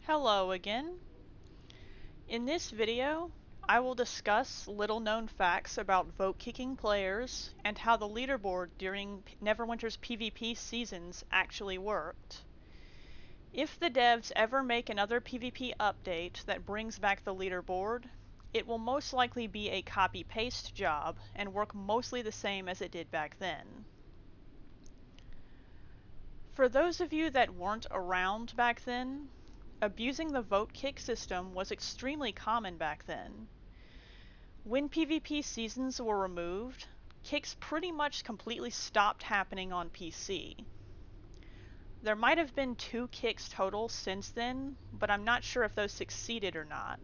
Hello again. In this video, I will discuss little-known facts about vote-kicking players and how the leaderboard during Neverwinter's PvP seasons actually worked. If the devs ever make another PvP update that brings back the leaderboard, it will most likely be a copy-paste job and work mostly the same as it did back then. For those of you that weren't around back then, abusing the vote kick system was extremely common back then. When PvP seasons were removed, kicks pretty much completely stopped happening on PC. There might have been 2 kicks total since then, but I'm not sure if those succeeded or not.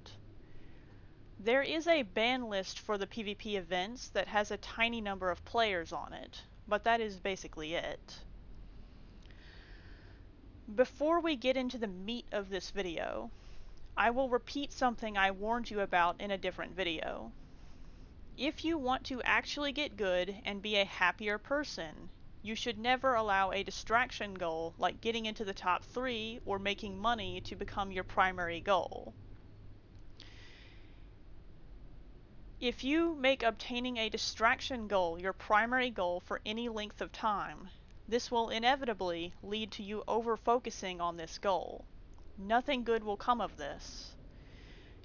There is a ban list for the PvP events that has a tiny number of players on it, but that is basically it. Before we get into the meat of this video, I will repeat something I warned you about in a different video. If you want to actually get good and be a happier person, you should never allow a distraction goal like getting into the top 3 or making money to become your primary goal. If you make obtaining a distraction goal your primary goal for any length of time, this will inevitably lead to you over-focusing on this goal. Nothing good will come of this.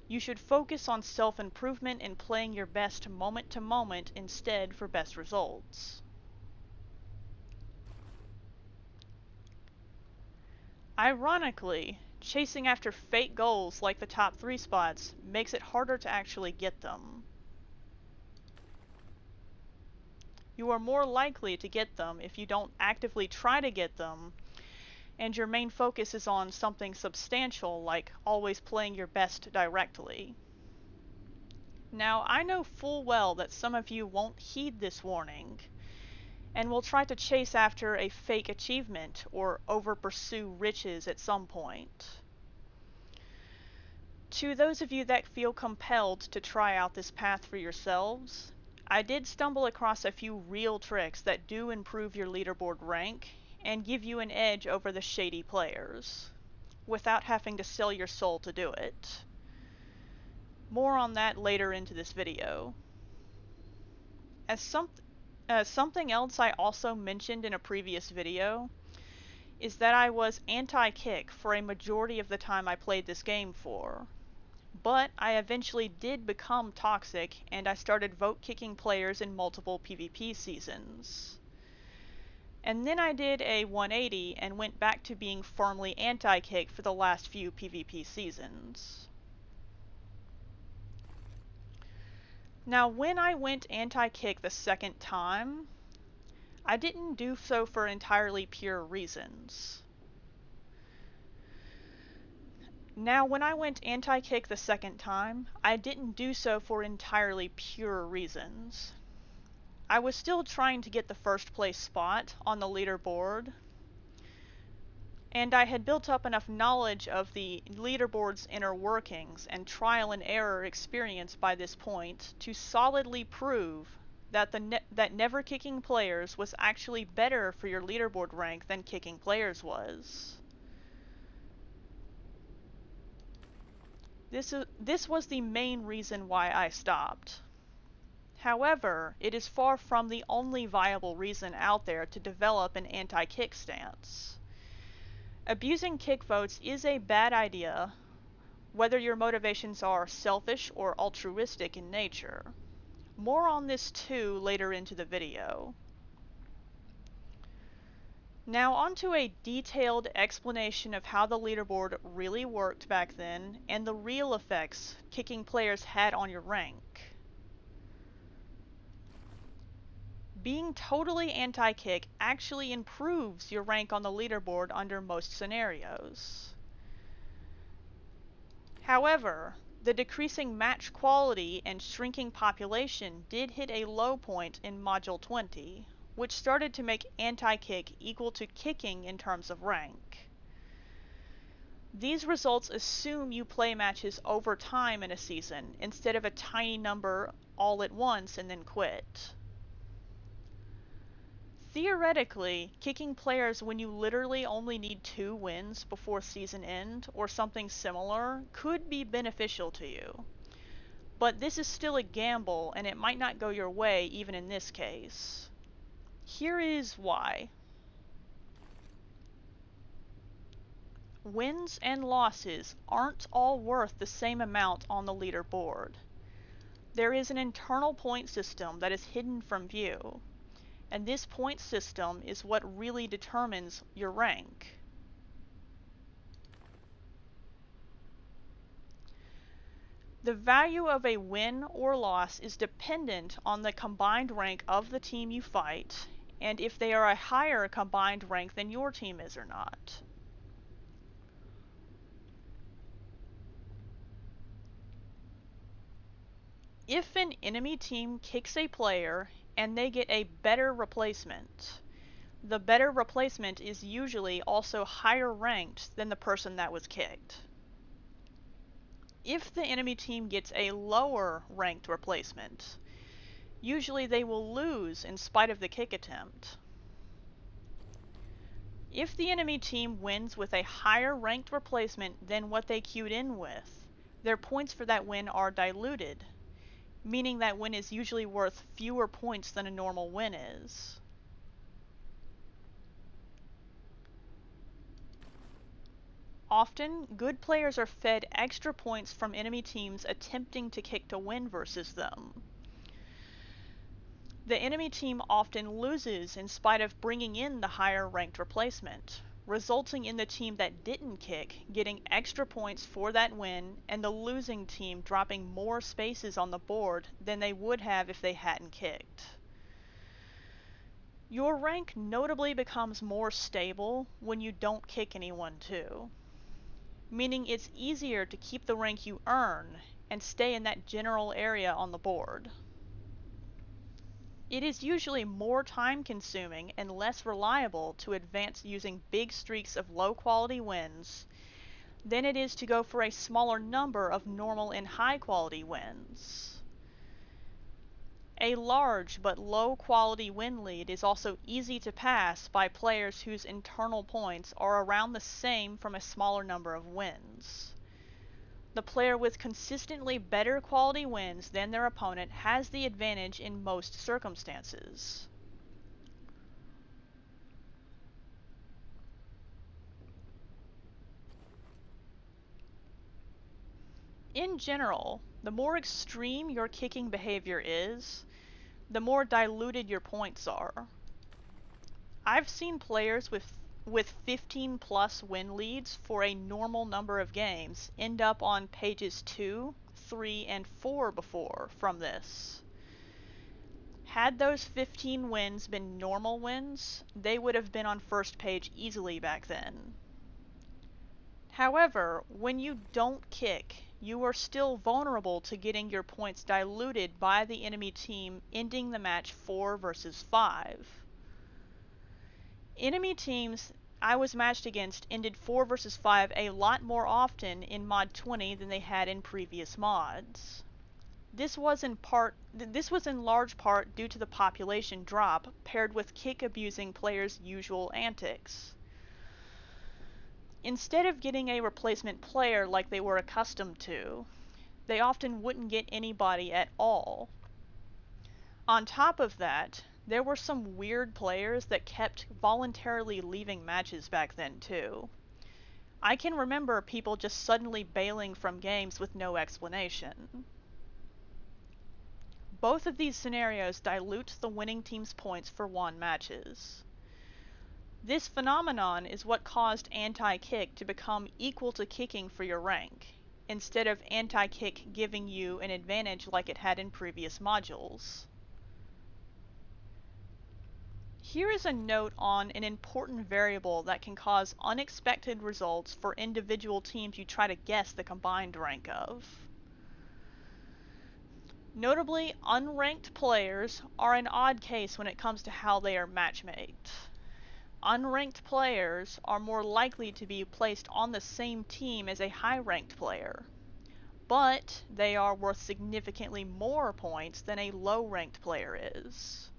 You should focus on self-improvement and playing your best moment to moment instead for best results. Ironically, chasing after fake goals like the top 3 spots makes it harder to actually get them. You are more likely to get them if you don't actively try to get them, and your main focus is on something substantial like always playing your best directly. Now, I know full well that some of you won't heed this warning, and will try to chase after a fake achievement or over-pursue riches at some point. To those of you that feel compelled to try out this path for yourselves, I did stumble across a few real tricks that do improve your leaderboard rank and give you an edge over the shady players, without having to sell your soul to do it. More on that later into this video. As something else I also mentioned in a previous video is that I was anti-kick for a majority of the time I played this game for. But I eventually did become toxic and I started vote-kicking players in multiple PvP seasons. And then I did a 180 and went back to being firmly anti-kick for the last few PvP seasons. Now, when I went anti-kick the second time, I didn't do so for entirely pure reasons. Now, when I went anti-kick the second time, I didn't do so for entirely pure reasons. I was still trying to get the first place spot on the leaderboard, and I had built up enough knowledge of the leaderboard's inner workings and trial and error experience by this point to solidly prove that that never kicking players was actually better for your leaderboard rank than kicking players was. This was the main reason why I stopped. However, it is far from the only viable reason out there to develop an anti-kick stance. Abusing kick votes is a bad idea, whether your motivations are selfish or altruistic in nature. More on this too later into the video. Now onto a detailed explanation of how the leaderboard really worked back then and the real effects kicking players had on your rank. Being totally anti-kick actually improves your rank on the leaderboard under most scenarios. However, the decreasing match quality and shrinking population did hit a low point in Module 20, which started to make anti-kick equal to kicking in terms of rank. These results assume you play matches over time in a season, instead of a tiny number all at once and then quit. Theoretically, kicking players when you literally only need 2 wins before season end or something similar could be beneficial to you. But this is still a gamble and it might not go your way even in this case. Here is why. Wins and losses aren't all worth the same amount on the leaderboard. There is an internal point system that is hidden from view, and this point system is what really determines your rank. The value of a win or loss is dependent on the combined rank of the team you fight, and if they are a higher combined rank than your team is or not. If an enemy team kicks a player and they get a better replacement, the better replacement is usually also higher ranked than the person that was kicked. If the enemy team gets a lower ranked replacement, usually they will lose in spite of the kick attempt. If the enemy team wins with a higher ranked replacement than what they queued in with, their points for that win are diluted, meaning that win is usually worth fewer points than a normal win is. Often, good players are fed extra points from enemy teams attempting to kick to win versus them. The enemy team often loses in spite of bringing in the higher ranked replacement, resulting in the team that didn't kick getting extra points for that win and the losing team dropping more spaces on the board than they would have if they hadn't kicked. Your rank notably becomes more stable when you don't kick anyone too, meaning it's easier to keep the rank you earn and stay in that general area on the board. It is usually more time consuming and less reliable to advance using big streaks of low quality wins than it is to go for a smaller number of normal and high quality wins. A large but low quality win lead is also easy to pass by players whose internal points are around the same from a smaller number of wins. The player with consistently better quality wins than their opponent has the advantage in most circumstances. In general, the more extreme your kicking behavior is, the more diluted your points are. I've seen players with 15 plus win leads for a normal number of games end up on pages 2, 3, and 4 before from this. Had those 15 wins been normal wins, they would have been on first page easily back then. However, when you don't kick, you are still vulnerable to getting your points diluted by the enemy team ending the match 4 versus 5. Enemy teams I was matched against ended 4 versus 5 a lot more often in mod 20 than they had in previous mods. This was in large part due to the population drop paired with kick abusing players' usual antics. Instead of getting a replacement player like they were accustomed to, they often wouldn't get anybody at all. On top of that, there were some weird players that kept voluntarily leaving matches back then too. I can remember people just suddenly bailing from games with no explanation. Both of these scenarios dilute the winning team's points for won matches. This phenomenon is what caused anti-kick to become equal to kicking for your rank, instead of anti-kick giving you an advantage like it had in previous modules. Here is a note on an important variable that can cause unexpected results for individual teams you try to guess the combined rank of. Notably, unranked players are an odd case when it comes to how they are matchmade. Unranked players are more likely to be placed on the same team as a high-ranked player, but they are worth significantly more points than a low-ranked player is.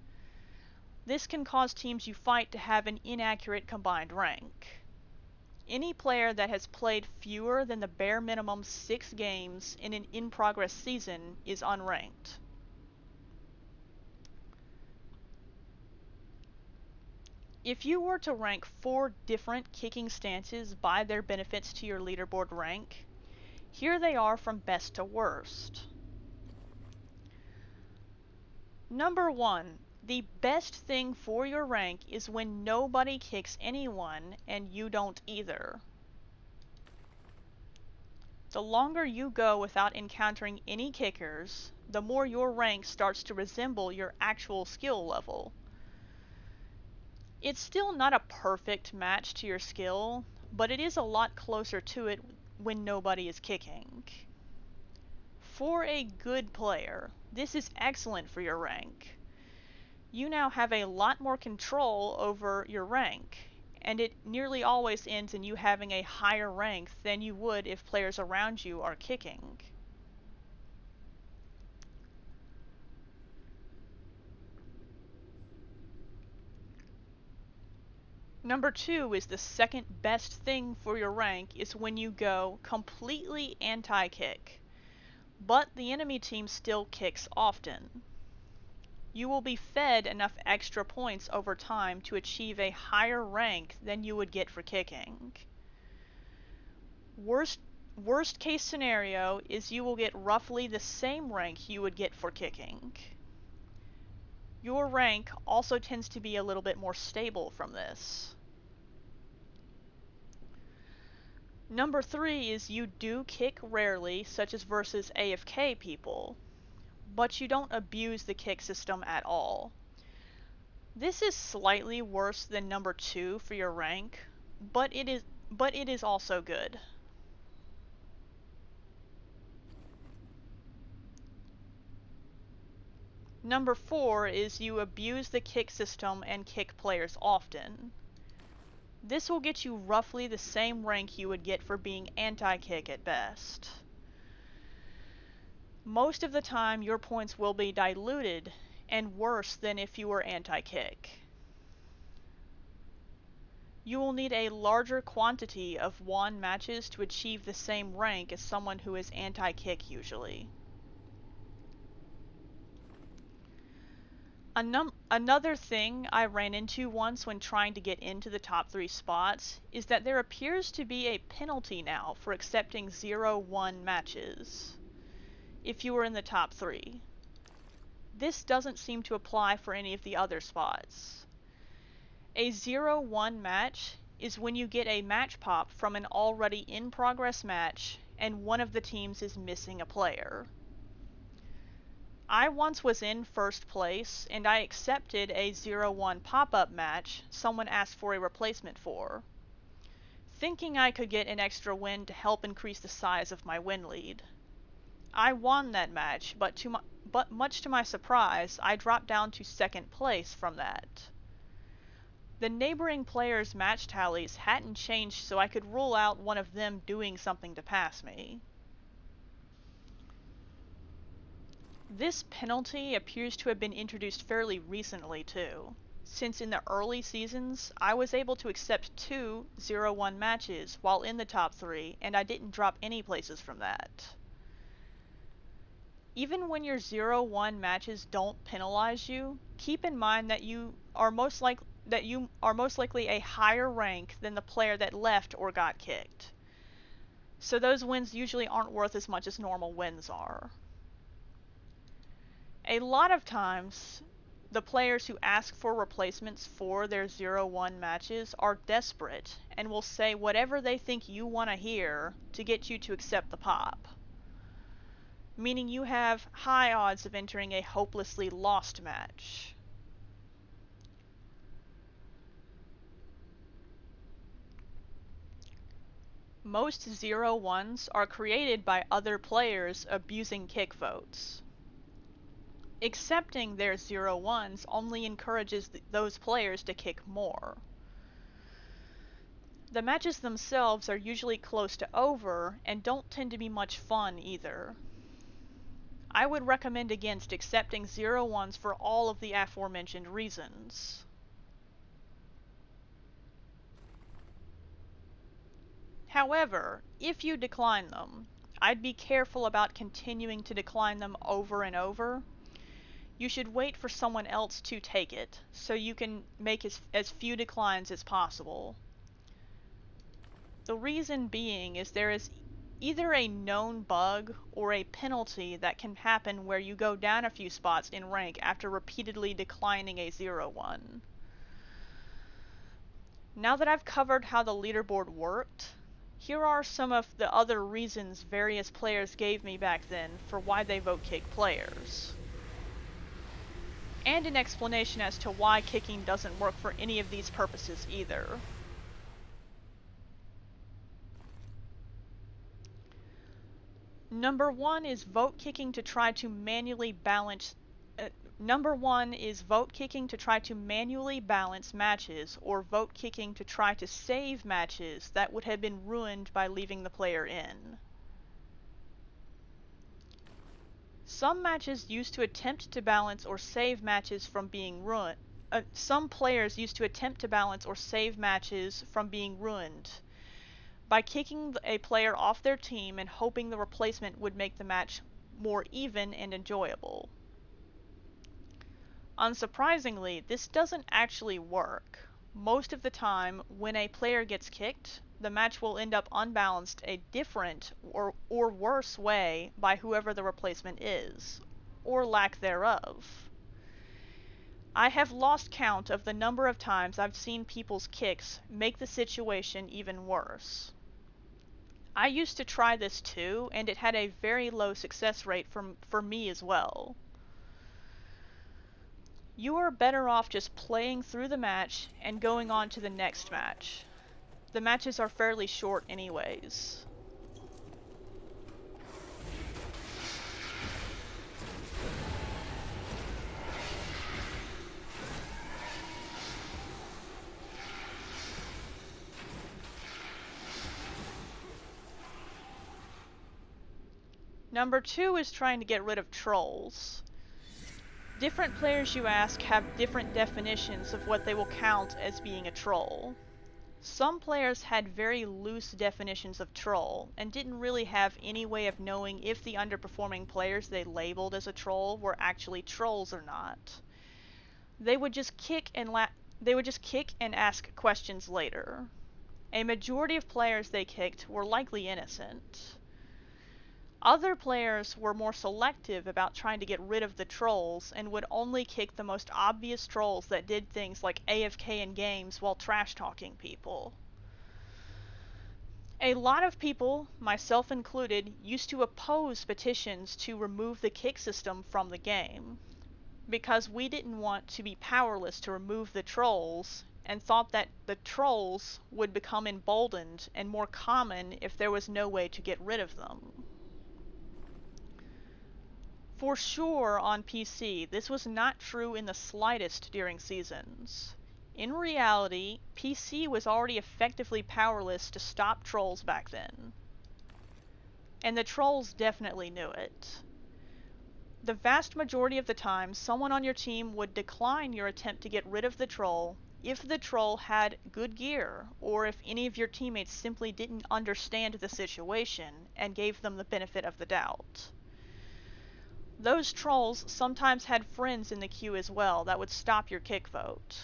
This can cause teams you fight to have an inaccurate combined rank. Any player that has played fewer than the bare minimum 6 games in an in-progress season is unranked. If you were to rank 4 different kicking stances by their benefits to your leaderboard rank, here they are from best to worst. Number 1. The best thing for your rank is when nobody kicks anyone and you don't either. The longer you go without encountering any kickers, the more your rank starts to resemble your actual skill level. It's still not a perfect match to your skill, but it is a lot closer to it when nobody is kicking. For a good player, this is excellent for your rank. You now have a lot more control over your rank, and it nearly always ends in you having a higher rank than you would if players around you are kicking. Number 2 is the second best thing for your rank is when you go completely anti-kick, but the enemy team still kicks often. You will be fed enough extra points over time to achieve a higher rank than you would get for kicking. Worst case scenario is you will get roughly the same rank you would get for kicking. Your rank also tends to be a little bit more stable from this. Number 3 is you do kick rarely, such as versus AFK people, but you don't abuse the kick system at all. This is slightly worse than number 2 for your rank, but it is also good. Number 4 is you abuse the kick system and kick players often. This will get you roughly the same rank you would get for being anti-kick at best. Most of the time your points will be diluted and worse than if you were anti-kick. You will need a larger quantity of won matches to achieve the same rank as someone who is anti-kick usually. Another thing I ran into once when trying to get into the top 3 spots is that there appears to be a penalty now for accepting 0-1 matches if you were in the top 3. This doesn't seem to apply for any of the other spots. A 0-1 match is when you get a match pop from an already in progress match and one of the teams is missing a player. I once was in first place and I accepted a 0-1 pop-up match someone asked for a replacement for, thinking I could get an extra win to help increase the size of my win lead. I won that match, but much to my surprise, I dropped down to second place from that. The neighboring players' match tallies hadn't changed, so I could rule out one of them doing something to pass me. This penalty appears to have been introduced fairly recently too, since in the early seasons I was able to accept 2 0-1 matches while in the top 3 and I didn't drop any places from that. Even when your 0-1 matches don't penalize you, keep in mind that you are most likely a higher rank than the player that left or got kicked. So those wins usually aren't worth as much as normal wins are. A lot of times, the players who ask for replacements for their 0-1 matches are desperate and will say whatever they think you want to hear to get you to accept the pop, meaning you have high odds of entering a hopelessly lost match. Most 0-1s are created by other players abusing kick votes. Accepting their 0-1s only encourages those players to kick more. The matches themselves are usually close to over and don't tend to be much fun either. I would recommend against accepting 0-1s for all of the aforementioned reasons. However, if you decline them, I'd be careful about continuing to decline them over and over. You should wait for someone else to take it, so you can make as few declines as possible. The reason being is there is either a known bug or a penalty that can happen where you go down a few spots in rank after repeatedly declining a 0-1. Now that I've covered how the leaderboard worked, here are some of the other reasons various players gave me back then for why they vote kick players. And an explanation as to why kicking doesn't work for any of these purposes either. Number one is vote kicking to try to manually balance matches, or vote kicking to try to save matches that would have been ruined by leaving the player in. Some matches used to attempt to balance or save matches from being ruined. Some players used to attempt to balance or save matches from being ruined by kicking a player off their team and hoping the replacement would make the match more even and enjoyable. Unsurprisingly, this doesn't actually work. Most of the time, when a player gets kicked, the match will end up unbalanced a different or worse way by whoever the replacement is, or lack thereof. I have lost count of the number of times I've seen people's kicks make the situation even worse. I used to try this too, and it had a very low success rate for me as well. You are better off just playing through the match and going on to the next match. The matches are fairly short anyways. Number 2 is trying to get rid of trolls. Different players you ask have different definitions of what they will count as being a troll. Some players had very loose definitions of troll, and didn't really have any way of knowing if the underperforming players they labeled as a troll were actually trolls or not. They would just kick and ask questions later. A majority of players they kicked were likely innocent. Other players were more selective about trying to get rid of the trolls and would only kick the most obvious trolls that did things like AFK in games while trash talking people. A lot of people, myself included, used to oppose petitions to remove the kick system from the game, because we didn't want to be powerless to remove the trolls, and thought that the trolls would become emboldened and more common if there was no way to get rid of them. For sure on PC, this was not true in the slightest during Seasons. In reality, PC was already effectively powerless to stop trolls back then. And the trolls definitely knew it. The vast majority of the time, someone on your team would decline your attempt to get rid of the troll if the troll had good gear, or if any of your teammates simply didn't understand the situation and gave them the benefit of the doubt. Those trolls sometimes had friends in the queue as well that would stop your kick vote.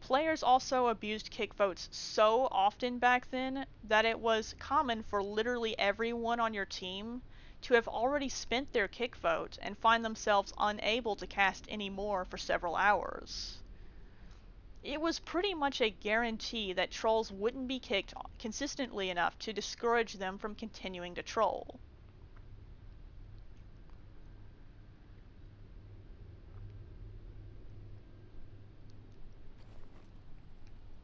Players also abused kick votes so often back then that it was common for literally everyone on your team to have already spent their kick vote and find themselves unable to cast any more for several hours. It was pretty much a guarantee that trolls wouldn't be kicked consistently enough to discourage them from continuing to troll.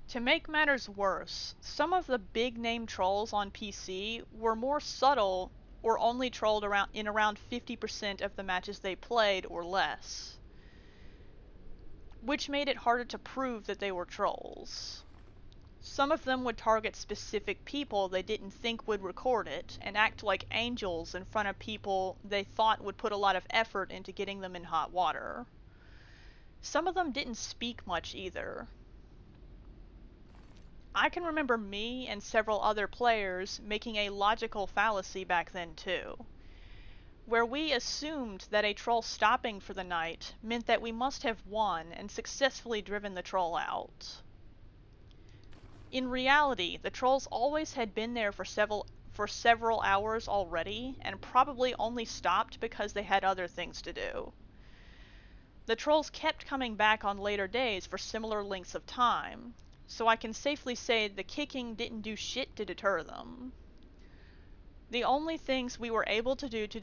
To make matters worse, some of the big-name trolls on PC were more subtle or only trolled in around 50% of the matches they played or less, which made it harder to prove that they were trolls. Some of them would target specific people they didn't think would record it, and act like angels in front of people they thought would put a lot of effort into getting them in hot water. Some of them didn't speak much either. I can remember me and several other players making a logical fallacy back then too, where we assumed that a troll stopping for the night meant that we must have won and successfully driven the troll out. In reality, the trolls always had been there for several hours already, and probably only stopped because they had other things to do. The trolls kept coming back on later days for similar lengths of time, so I can safely say the kicking didn't do shit to deter them. The only things we were able to do to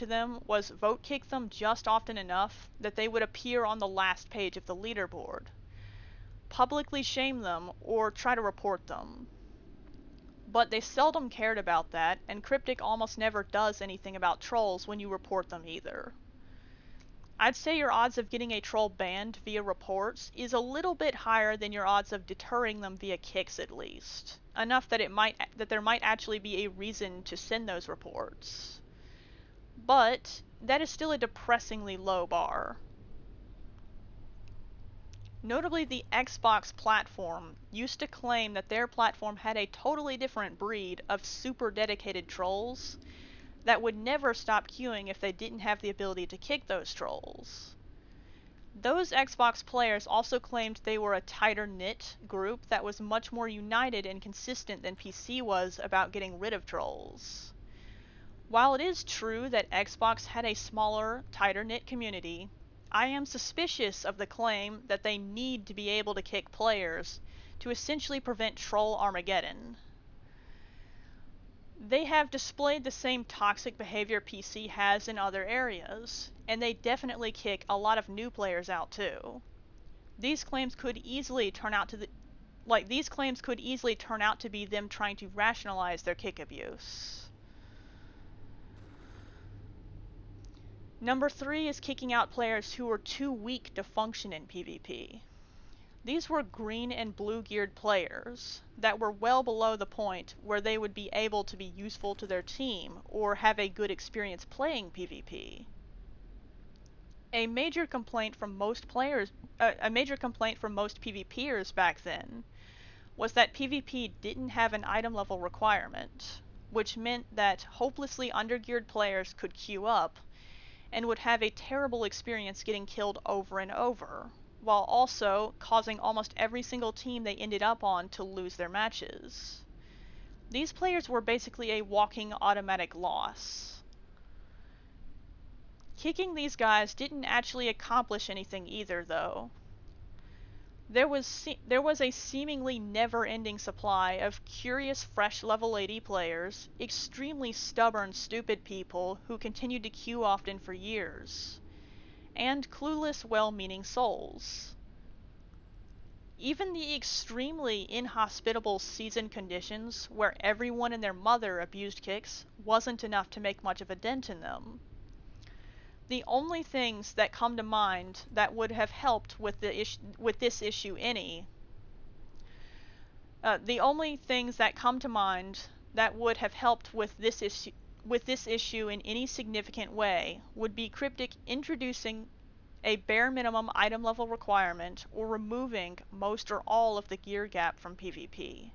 them was vote kick them just often enough that they would appear on the last page of the leaderboard, publicly shame them, or try to report them. But they seldom cared about that, and Cryptic almost never does anything about trolls when you report them either. I'd say your odds of getting a troll banned via reports is a little bit higher than your odds of deterring them via kicks at least. Enough that there might actually be a reason to send those reports. But that is still a depressingly low bar. Notably, the Xbox platform used to claim that their platform had a totally different breed of super dedicated trolls that would never stop queuing if they didn't have the ability to kick those trolls. Those Xbox players also claimed they were a tighter-knit group that was much more united and consistent than PC was about getting rid of trolls. While it is true that Xbox had a smaller, tighter-knit community, I am suspicious of the claim that they need to be able to kick players to essentially prevent Troll Armageddon. They have displayed the same toxic behavior PC has in other areas, and they definitely kick a lot of new players out too. These claims could easily turn out to be them trying to rationalize their kick abuse. Number 3 is kicking out players who are too weak to function in PvP. These were green and blue geared players that were well below the point where they would be able to be useful to their team or have a good experience playing PvP. A major complaint from most PvPers back then was that PvP didn't have an item level requirement, which meant that hopelessly undergeared players could queue up and would have a terrible experience getting killed over and over, while also causing almost every single team they ended up on to lose their matches. These players were basically a walking automatic loss. Kicking these guys didn't actually accomplish anything either, though. There was a seemingly never-ending supply of curious fresh level 80 players, extremely stubborn stupid people who continued to queue often for years, and clueless well-meaning souls. Even the extremely inhospitable season conditions where everyone and their mother abused kicks wasn't enough to make much of a dent in them. The only things that come to mind that would have helped with this issue any in any significant way would be Cryptic introducing a bare minimum item level requirement or removing most or all of the gear gap from PvP.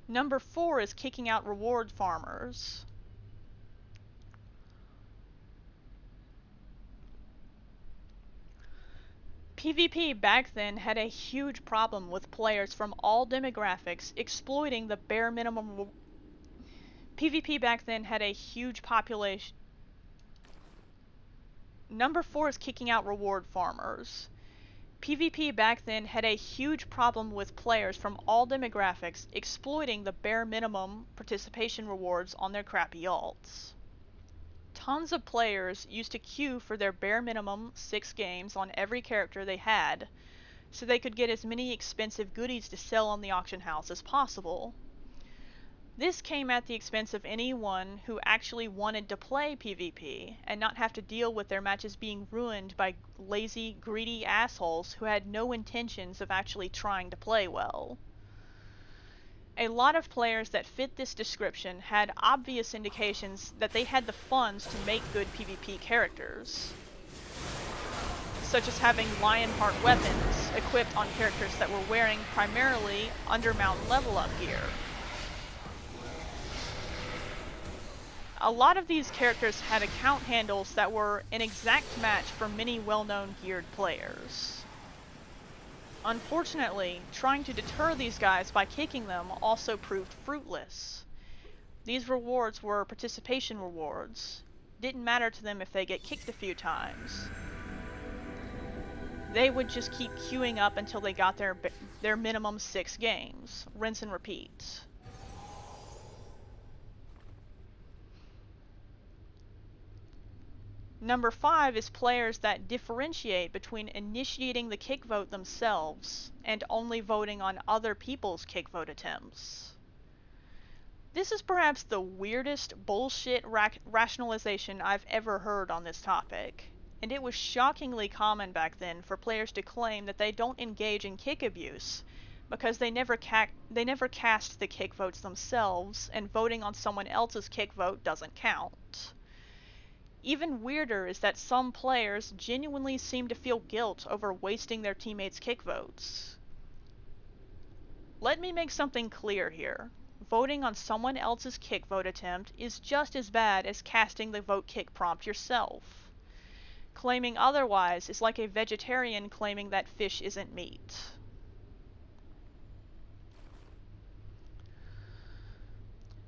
Number 4 is kicking out reward farmers. PvP back then had a huge problem with players from all demographics exploiting the bare minimum. PvP back then had a huge population. Number 4 is kicking out reward farmers. PvP back then had a huge problem with players from all demographics exploiting the bare minimum participation rewards on their crappy alts. Tons of players used to queue for their bare minimum 6 games on every character they had, so they could get as many expensive goodies to sell on the auction house as possible. This came at the expense of anyone who actually wanted to play PvP and not have to deal with their matches being ruined by lazy, greedy assholes who had no intentions of actually trying to play well. A lot of players that fit this description had obvious indications that they had the funds to make good PvP characters, such as having Lionheart weapons equipped on characters that were wearing primarily Undermountain level up gear. A lot of these characters had account handles that were an exact match for many well-known geared players. Unfortunately, trying to deter these guys by kicking them also proved fruitless. These rewards were participation rewards. Didn't matter to them if they get kicked a few times. They would just keep queuing up until they got their minimum 6 games. Rinse and repeat. Number 5 is players that differentiate between initiating the kick vote themselves and only voting on other people's kick vote attempts. This is perhaps the weirdest bullshit rationalization I've ever heard on this topic, and it was shockingly common back then for players to claim that they don't engage in kick abuse because they never cast the kick votes themselves, and voting on someone else's kick vote doesn't count. Even weirder is that some players genuinely seem to feel guilt over wasting their teammates' kick votes. Let me make something clear here. Voting on someone else's kick vote attempt is just as bad as casting the vote kick prompt yourself. Claiming otherwise is like a vegetarian claiming that fish isn't meat.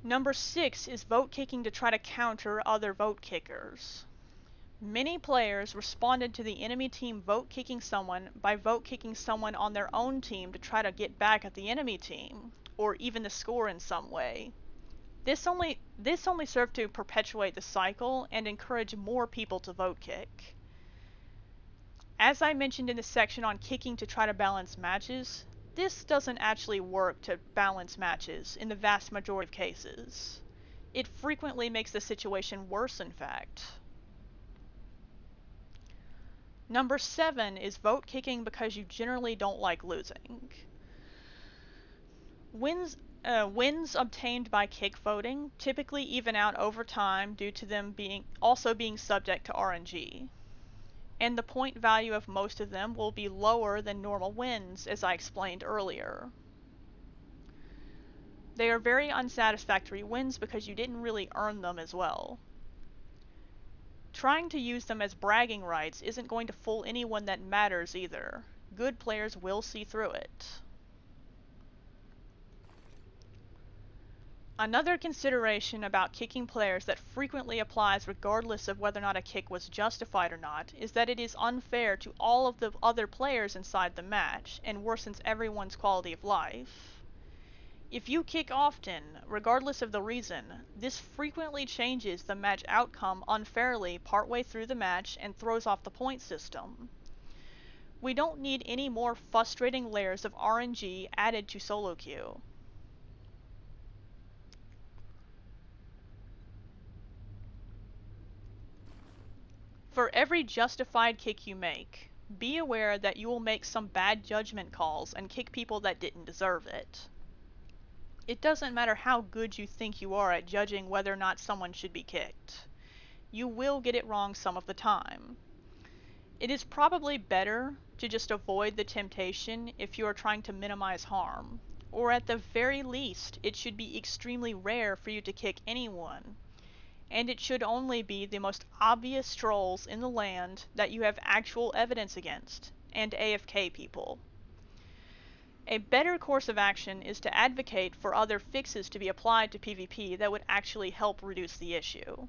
Number 6 is vote kicking to try to counter other vote kickers. Many players responded to the enemy team vote kicking someone by vote kicking someone on their own team to try to get back at the enemy team, or even the score in some way. This only served to perpetuate the cycle and encourage more people to vote kick. As I mentioned in the section on kicking to try to balance matches, this doesn't actually work to balance matches in the vast majority of cases. It frequently makes the situation worse, in fact. Number 7 is vote kicking because you generally don't like losing. Wins obtained by kick voting typically even out over time due to them being subject to RNG. And the point value of most of them will be lower than normal wins, as I explained earlier. They are very unsatisfactory wins because you didn't really earn them as well. Trying to use them as bragging rights isn't going to fool anyone that matters either. Good players will see through it. Another consideration about kicking players that frequently applies regardless of whether or not a kick was justified or not is that it is unfair to all of the other players inside the match and worsens everyone's quality of life. If you kick often, regardless of the reason, this frequently changes the match outcome unfairly partway through the match and throws off the point system. We don't need any more frustrating layers of RNG added to solo queue. For every justified kick you make, be aware that you will make some bad judgment calls and kick people that didn't deserve it. It doesn't matter how good you think you are at judging whether or not someone should be kicked. You will get it wrong some of the time. It is probably better to just avoid the temptation if you are trying to minimize harm, or at the very least, it should be extremely rare for you to kick anyone. And it should only be the most obvious trolls in the land that you have actual evidence against, and AFK people. A better course of action is to advocate for other fixes to be applied to PvP that would actually help reduce the issue.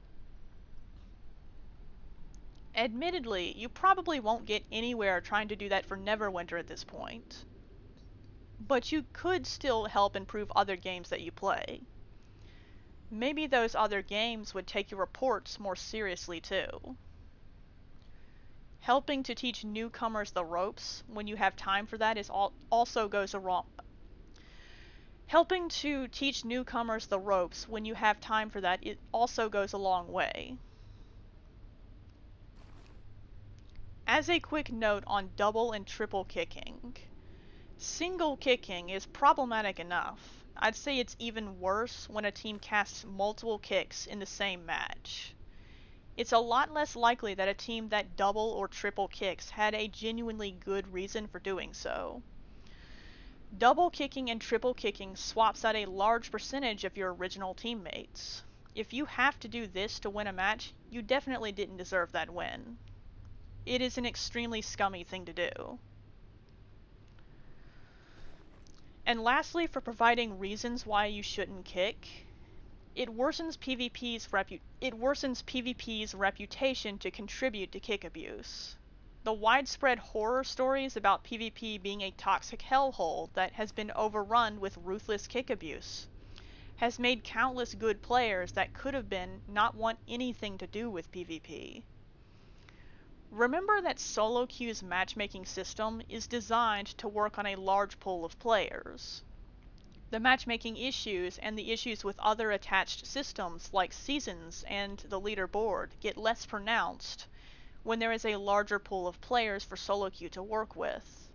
Admittedly, you probably won't get anywhere trying to do that for Neverwinter at this point. But you could still help improve other games that you play. Maybe those other games would take your reports more seriously too. Helping to teach newcomers the ropes when you have time for that also goes a Helping to teach newcomers the ropes when you have time for that, it also goes a long way. As a quick note on double and triple kicking, single kicking is problematic enough. I'd say it's even worse when a team casts multiple kicks in the same match. It's a lot less likely that a team that double or triple kicks had a genuinely good reason for doing so. Double kicking and triple kicking swaps out a large percentage of your original teammates. If you have to do this to win a match, you definitely didn't deserve that win. It is an extremely scummy thing to do. And lastly, for providing reasons why you shouldn't kick, it worsens PvP's reputation to contribute to kick abuse. The widespread horror stories about PvP being a toxic hellhole that has been overrun with ruthless kick abuse has made countless good players that could have been not want anything to do with PvP. Remember that solo queue's matchmaking system is designed to work on a large pool of players. The matchmaking issues and the issues with other attached systems like seasons and the leaderboard get less pronounced when there is a larger pool of players for solo queue to work with.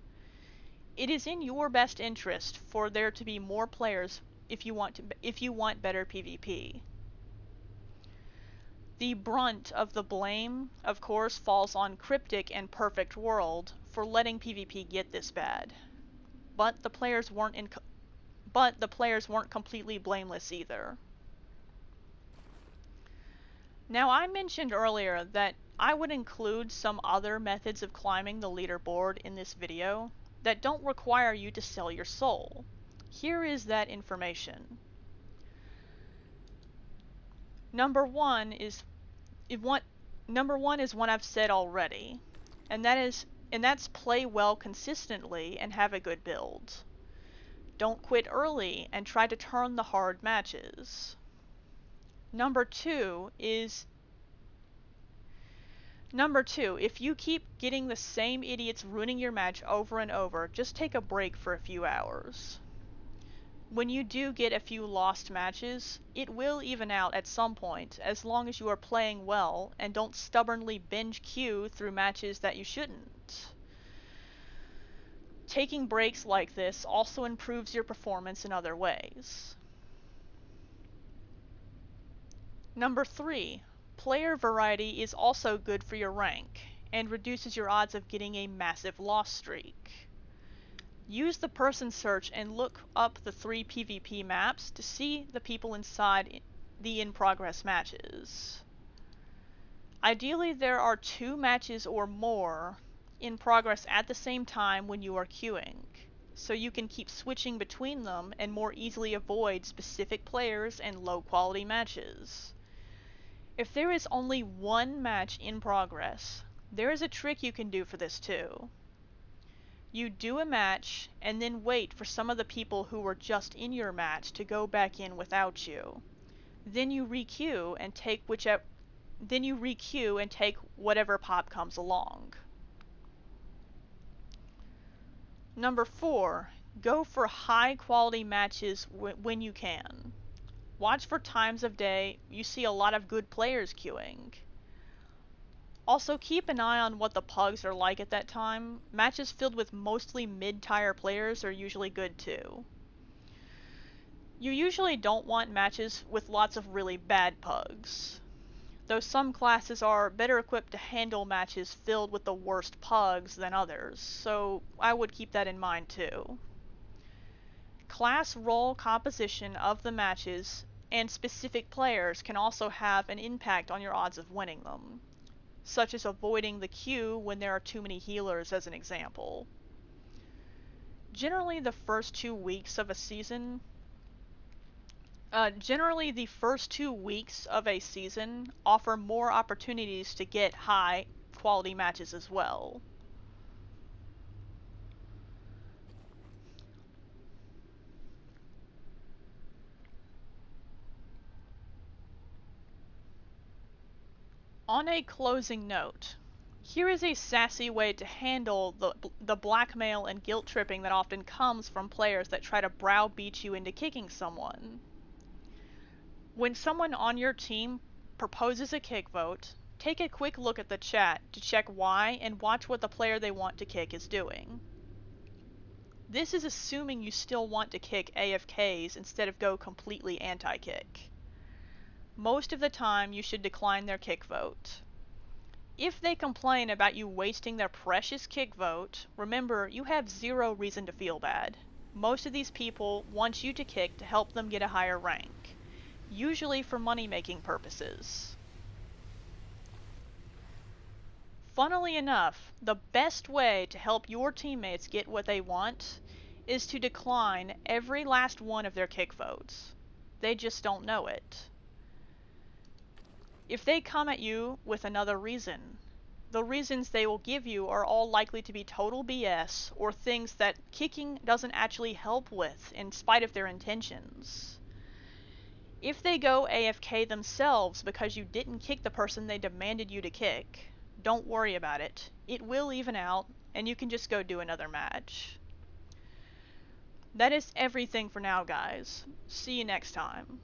It is in your best interest for there to be more players if you want better PvP. The brunt of the blame, of course, falls on Cryptic and Perfect World for letting PvP get this bad. But the players weren't completely blameless either. Now, I mentioned earlier that I would include some other methods of climbing the leaderboard in this video that don't require you to sell your soul. Here is that information. Number one is one I've said already, and that's play well consistently and have a good build. Don't quit early and try to turn the hard matches. Number two, if you keep getting the same idiots ruining your match over and over, just take a break for a few hours. When you do get a few lost matches, it will even out at some point, as long as you are playing well and don't stubbornly binge queue through matches that you shouldn't. Taking breaks like this also improves your performance in other ways. Number 3. Player variety is also good for your rank, and reduces your odds of getting a massive loss streak. Use the person search and look up the 3 PvP maps to see the people inside the in-progress matches. Ideally, there are 2 matches or more in progress at the same time when you are queuing, so you can keep switching between them and more easily avoid specific players and low-quality matches. If there is only 1 match in progress, there is a trick you can do for this too. You do a match, and then wait for some of the people who were just in your match to go back in without you. Then you re-queue and take whatever pop comes along. Number 4. Go for high quality matches when you can. Watch for times of day you see a lot of good players queuing. Also, keep an eye on what the pugs are like at that time. Matches filled with mostly mid-tier players are usually good too. You usually don't want matches with lots of really bad pugs, though some classes are better equipped to handle matches filled with the worst pugs than others, so I would keep that in mind too. Class role composition of the matches and specific players can also have an impact on your odds of winning them, such as avoiding the queue when there are too many healers as an example. Generally, the first 2 weeks of a season offer more opportunities to get high quality matches as well. On a closing note, Here is a sassy way to handle the blackmail and guilt tripping that often comes from players that try to browbeat you into kicking someone. When someone on your team proposes a kick vote, take a quick look at the chat to check why and watch what the player they want to kick is doing. This is assuming you still want to kick AFKs instead of go completely anti-kick. Most of the time, you should decline their kick vote. If they complain about you wasting their precious kick vote, remember you have zero reason to feel bad. Most of these people want you to kick to help them get a higher rank, usually for money-making purposes. Funnily enough, the best way to help your teammates get what they want is to decline every last one of their kick votes. They just don't know it. If they come at you with another reason, the reasons they will give you are all likely to be total BS or things that kicking doesn't actually help with in spite of their intentions. If they go AFK themselves because you didn't kick the person they demanded you to kick, don't worry about it. It will even out, and you can just go do another match. That is everything for now, guys. See you next time.